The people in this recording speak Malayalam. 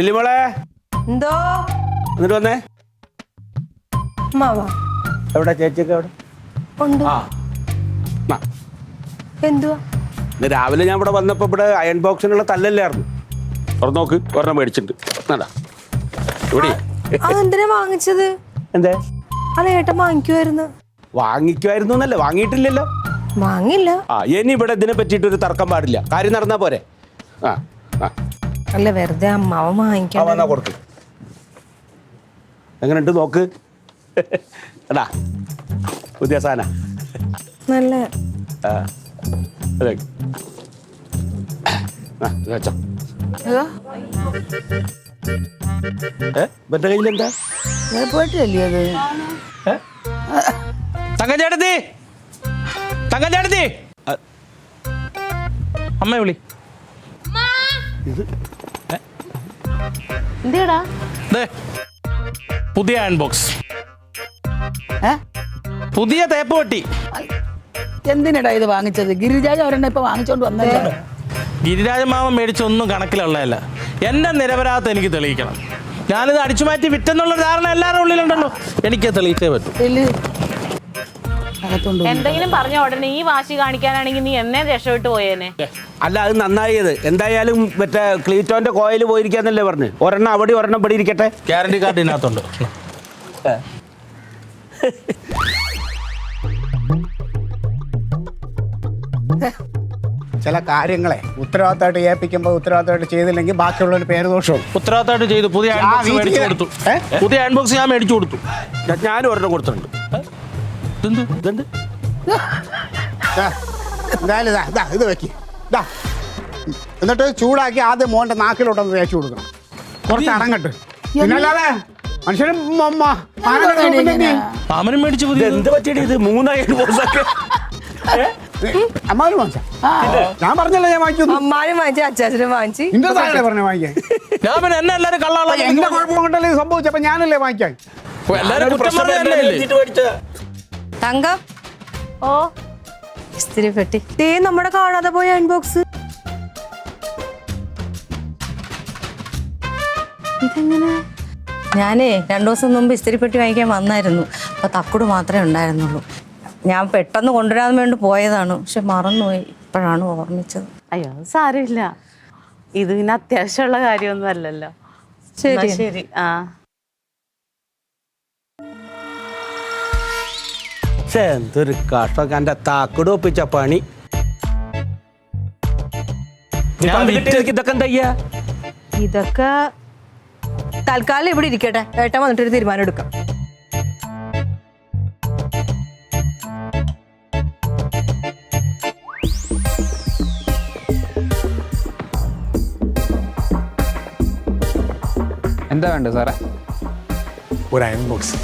ലിലിമോളെ എന്തോ എന്നിട്ട് വന്നേ. മാവാ എവിടെ ചേച്ചിയൊക്കെ എവിടെ? ഉണ്ട്. എന്തുവാ? ഇന്ന് രാവിലെ ഞാൻ ഇവിടെ വന്നപ്പോ ഇവിടെ അയൺ ബോക്സിനുള്ള തല്ലല്ലായിരുന്നു. തുറന്നു നോക്ക്, ഒരെണ്ണം മേടിച്ചിട്ടുണ്ട്. ഇവിടെ അതെന്തിനാ വാങ്ങിച്ചത്? എന്തേ അത് ഏട്ടൻ വാങ്ങിക്കുമായിരുന്നു. വാങ്ങിക്കുമായിരുന്നു എന്നല്ലേ, വാങ്ങിയിട്ടില്ലല്ലോ. വാങ്ങില്ല. ഇനി ഇവിടെ ഇതിനെ പറ്റിയിട്ടൊരു തർക്കം പാടില്ല. കാര്യം നടന്നാ പോരെ. അല്ല, വെറുതെ അമ്മാവൻ വാങ്ങിക്കാൻ കൊടുക്ക്. എങ്ങനെയുണ്ട് നോക്ക്. എടാ പുതിയ സാധന നല്ല. മറ്റേ കയ്യിലെന്താ? പോയിട്ടില്ലേ അത്? തങ്കച്ചേട്ടത്തി, തങ്കച്ചേട്ടത്തി, അമ്മ വിളി. എന്തേടാ? പുതിയ അയൺ ബോക്സ്, പുതിയ തേപ്പ് പെട്ടി. എന്തിനടാ ഇത് വാങ്ങിച്ചത്? ഗിരിരാജ ഒരെണ്ണം ഇപ്പൊ വാങ്ങിച്ചോണ്ട് വന്നല്ലോ. ഗിരിരാജമാവൻ മേടിച്ചൊന്നും കണക്കിലുള്ളതല്ല. എന്റെ നിരപരാധത്തെ എനിക്ക് തെളിയിക്കണം. ഞാനിത് അടിച്ചു മാറ്റി വിറ്റെന്നുള്ള ധാരണ എല്ലാവരുടെ ഉള്ളിലുണ്ടല്ലോ. എനിക്ക് തെളിയിച്ചേ പറ്റൂ. എന്തെങ്കിലും പറഞ്ഞ ഉടനെ ഈ വാശി കാണിക്കാനാണെങ്കിൽ നീ എന്നെ രക്ഷപ്പെട്ടു പോയേനെ. അല്ല, അത് നന്നായത്. എന്തായാലും മറ്റേ ക്ലീറ്റോന്റെ കോയിൽ പോയിരിക്കാന്നല്ലേ പറഞ്ഞു. ഒരെണ്ണം അവിടെ ഒരെണ്ണം ഇവിടെ ഇരിക്കട്ടെ. ഗ്യാരണ്ടി കാർഡ് ഇതിനകത്തുണ്ട്. ചില കാര്യങ്ങളെ ഉത്തരവാദിത്തമായിട്ട് ഏൽപ്പിക്കുമ്പോൾ ഉത്തരവാദിത്തമായിട്ട് ചെയ്തില്ലെങ്കിൽ ബാക്കിയുള്ളവർ പേര് ദോഷവും. ഉത്തരവാദിത്തമായിട്ട് ചെയ്തു. പുതിയ അയൺ ബോക്സ് മേടിച്ചു കൊടുത്തു. പുതിയ അയൺ ബോക്സ് ഞാൻ മേടിച്ചു കൊടുത്തു. ഞാനും ഒരെണ്ണം കൊടുത്തിട്ടുണ്ട്. എന്തായാലും ഇത് വെക്ക്. എന്നിട്ട് ചൂടാക്കി ആദ്യം മോൻ്റെ നാക്കിലോട്ടൊന്ന് തേച്ച് കൊടുക്കണം. കുറച്ച് അടങ്ങട്ട്. പിന്നല്ലാതെ മനുഷ്യനും മാമനും മേടിച്ചു. പുതിയ എന്ത് പറ്റിയിട്ട് ഇത് 3 അയൺ ബോക്സ് ഒക്കെ അമ്മാവനും വാങ്ങിച്ച? ഞാൻ പറഞ്ഞല്ലേ ഞാൻ വാങ്ങിക്കുന്നു. അമ്മാനും വാങ്ങിച്ചു, അച്ചാച്ചനും വാങ്ങിച്ചു. നിന്റെ താഴെ പറഞ്ഞ വാങ്ങിക്കാൻ. ഞാൻ പിന്നെ എന്നെ എല്ലാവരും കള്ളാളെ എന്റെ കുഴപ്പം കൊണ്ടല്ലേ സംഭവിച്ചപ്പോ ഞാനല്ലേ വാങ്ങിക്കാൻ. എല്ലാവരും കുറ്റം പറഞ്ഞല്ലേ. തങ്കം, ഓ ഇസ്തിരി പെട്ടി. നമ്മുടെ കാണാതെ പോയ അൺബോക്സ്. ഇതെങ്ങനെ? ഞാനേ 2 ദിവസം മുമ്പ് ഇസ്തിരിപ്പെട്ടി വാങ്ങിക്കാൻ വന്നായിരുന്നു. അപ്പൊ തക്കുട് മാത്രമേ ഉണ്ടായിരുന്നുള്ളൂ. ഞാൻ പെട്ടെന്ന് കൊണ്ടുവരാൻ വേണ്ടി പോയതാണ്, പക്ഷെ മറന്നുപോയി. ഇപ്പോഴാണ് ഓർമ്മിച്ചത്. അയ്യോ, സാരമില്ല. ഇത് പിന്നെ അത്യാവശ്യമുള്ള കാര്യമൊന്നും അല്ലല്ലോ. ശരി ശരി. എന്തൊരു കഷ്ടം. എന്റെ താക്കോട് ഒപ്പിച്ച പണി. ഇതൊക്കെ എന്താ ചെയ്യാ? ഇതൊക്കെ തൽക്കാലം ഇവിടെ ഇരിക്കട്ടെ. ഏട്ടൻ വന്നിട്ടൊരു തീരുമാനം എടുക്കാം. എന്താ വേണ്ടത് സാറേ? ഒരു അയൺ ബോക്സ്.